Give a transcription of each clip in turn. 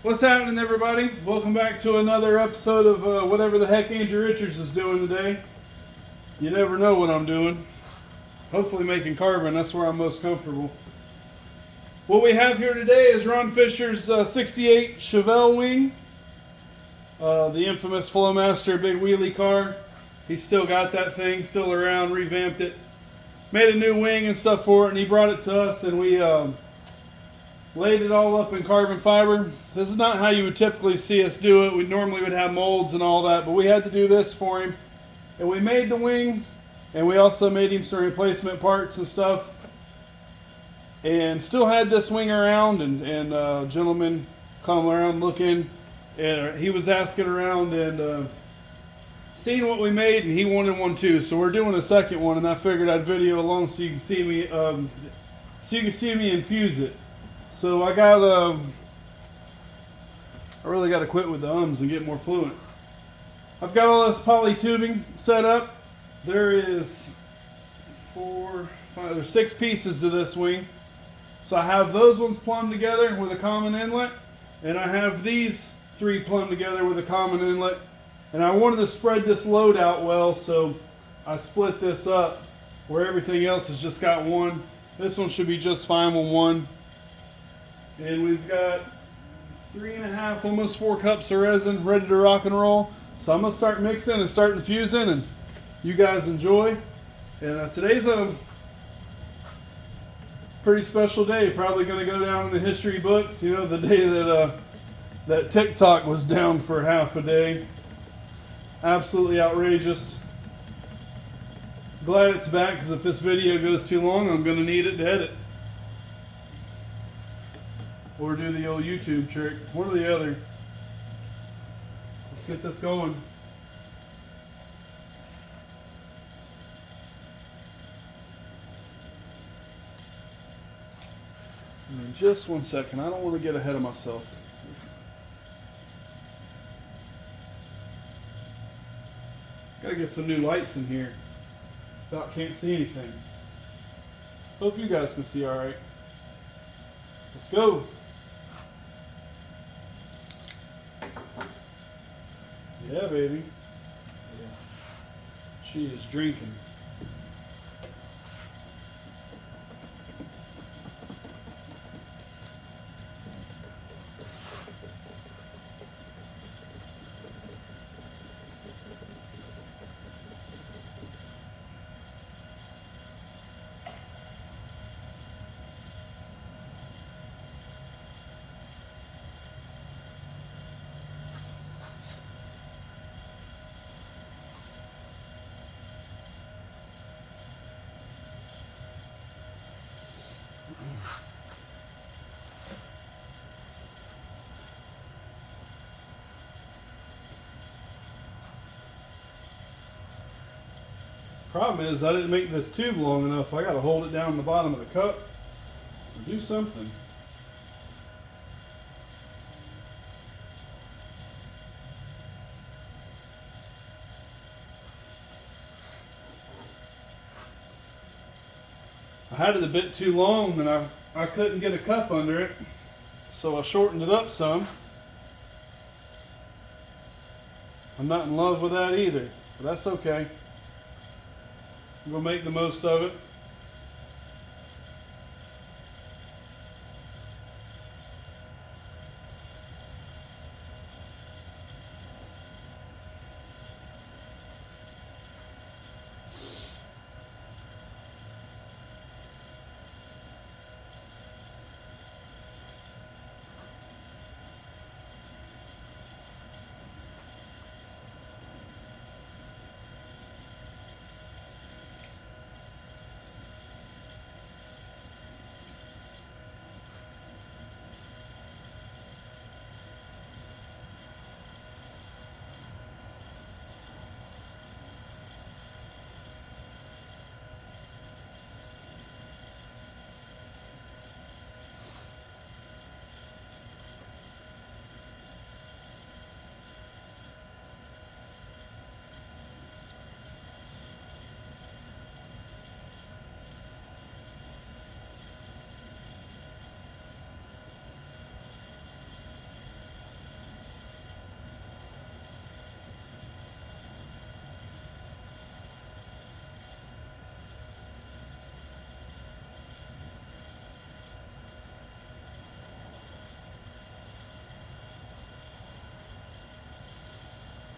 What's happening, everybody? Welcome back to another episode of whatever the heck Andrew Richards is doing today. You never know what I'm doing. Hopefully making carbon, that's where I'm most comfortable. What we have here today is Ron Fisher's 68 Chevelle wing. The infamous Flowmaster big wheelie car. He's still got that thing, still around, revamped it. Made a new wing and stuff for it, and he brought it to us, and we laid it all up in carbon fiber. This is not how you would typically see us do it. We normally would have molds and all that, but we had to do this for him. And we made the wing, and we also made him some replacement parts and stuff. And still had this wing around, and a gentleman come around looking, and he was asking around and seeing what we made, and he wanted one too. So we're doing a second one, and I figured I'd video along so you can see me infuse it. So I really got to quit with the ums and get more fluent. I've got all this poly tubing set up. There is there's 6 pieces to this wing. So I have those ones plumbed together with a common inlet, and I have these 3 plumbed together with a common inlet. And I wanted to spread this load out well, so I split this up where everything else has just got one. This one should be just fine with one. And we've got 3.5, almost 4 cups of resin ready to rock and roll. So I'm going to start mixing and start infusing, and you guys enjoy. And today's a pretty special day. Probably going to go down in the history books. You know, the day that TikTok was down for half a day. Absolutely outrageous. Glad it's back, because if this video goes too long, I'm going to need it to edit. Or do the old YouTube trick. One or the other. Let's get this going. And just one second. I don't want to get ahead of myself. Gotta get some new lights in here. About can't see anything. Hope you guys can see alright. Let's go. Yeah, baby. Yeah. She is drinking. Problem is, I didn't make this tube long enough. I got to hold it down the bottom of the cup or do something. I had it a bit too long, and I couldn't get a cup under it, so I shortened it up some. I'm not in love with that either, but that's okay. I'm going to make the most of it.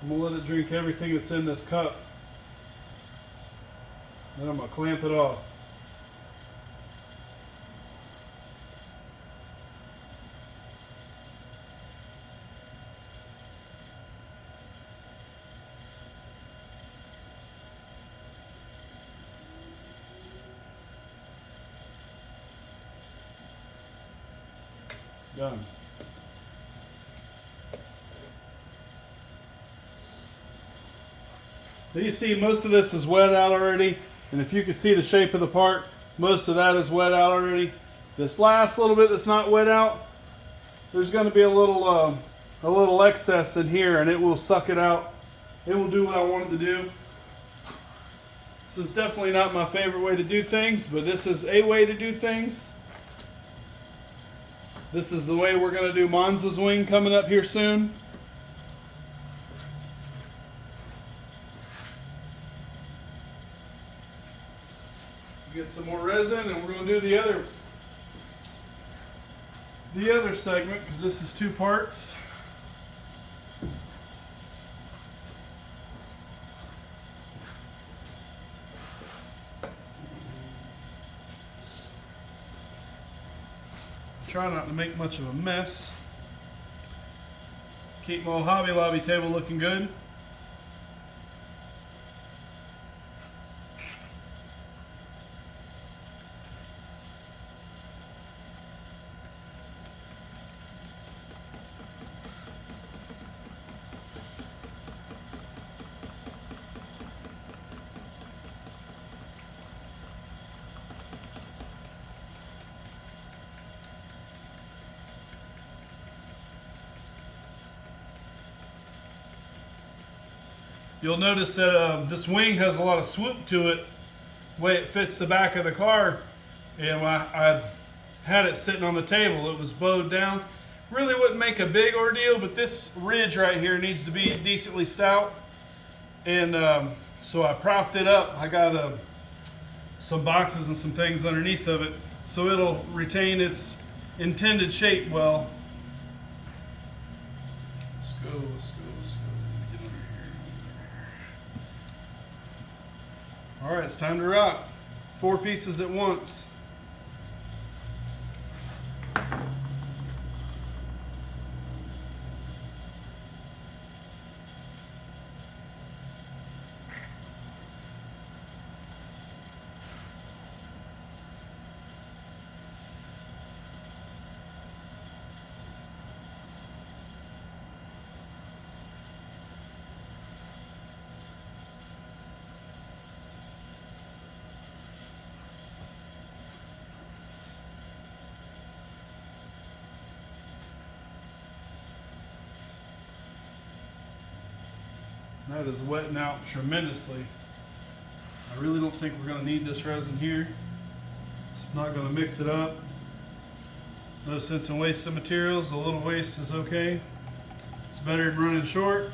I'm going to let it drink everything that's in this cup. Then I'm going to clamp it off. Done. Now you see most of this is wet out already, and if you can see the shape of the part, most of that is wet out already. This last little bit that's not wet out, there's going to be a little excess in here, and it will suck it out. It will do what I want it to do. This is definitely not my favorite way to do things, but this is a way to do things. This is the way we're going to do Monza's wing coming up here soon. Get some more resin, and we're going to do the other segment, because this is two parts. Try not to make much of a mess. Keep my old Hobby Lobby table looking good. You'll notice that this wing has a lot of swoop to it, the way it fits the back of the car. And when I had it sitting on the table, it was bowed down. Really wouldn't make a big ordeal, but this ridge right here needs to be decently stout. And so I propped it up. I got some boxes and some things underneath of it, so it'll retain its intended shape well. Let's go. All right, it's time to rock. 4 pieces at once. That is wetting out tremendously. I really don't think we're going to need this resin here. I'm not going to mix it up. No sense in wasting materials. A little waste is okay. It's better than running short.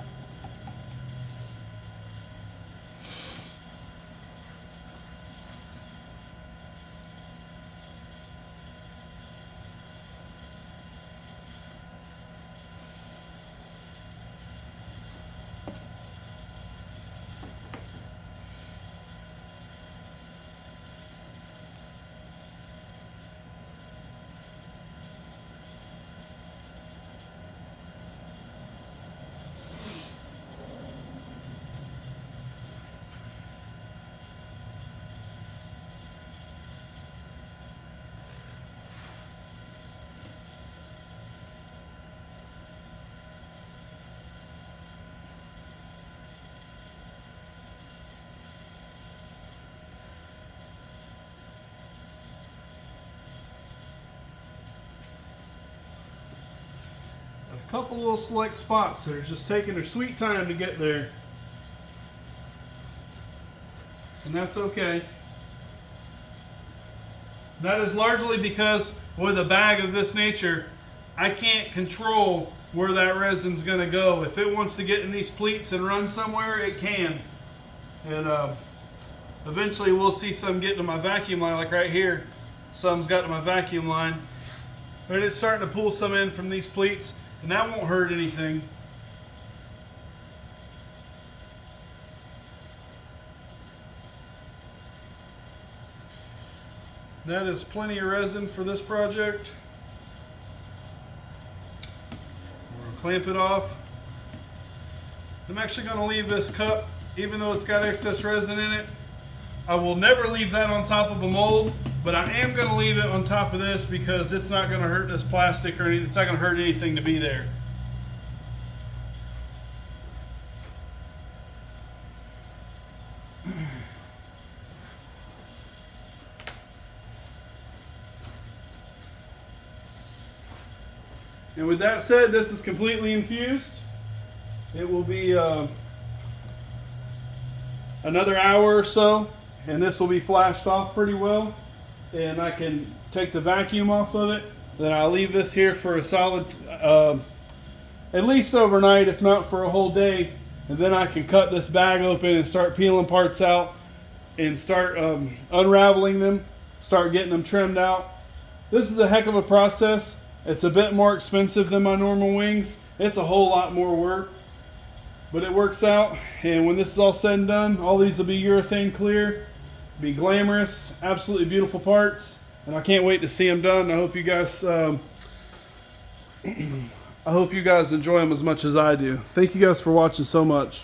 A couple little select spots that are just taking their sweet time to get there. And that's okay. That is largely because with a bag of this nature, I can't control where that resin's going to go. If it wants to get in these pleats and run somewhere, it can. And eventually we'll see some get to my vacuum line, like right here. Some's got to my vacuum line. But it's starting to pull some in from these pleats, and that won't hurt anything. that is plenty of resin for this project. We're going to clamp it off. I'm actually going to leave this cup, even though it's got excess resin in it. I will never leave that on top of a mold, but I am going to leave it on top of this because it's not going to hurt this plastic or anything. It's not going to hurt anything to be there. And with that said, this is completely infused. It will be another hour or so, and this will be flashed off pretty well. And I can take the vacuum off of it. Then I'll leave this here for a solid, at least overnight, if not for a whole day. And then I can cut this bag open and start peeling parts out and start unraveling them, start getting them trimmed out. This is a heck of a process. It's a bit more expensive than my normal wings. It's a whole lot more work, but it works out. And when this is all said and done, all these will be urethane clear, be glamorous, absolutely beautiful parts. And I can't wait to see them done. I hope you guys, enjoy them as much as I do. Thank you guys for watching so much.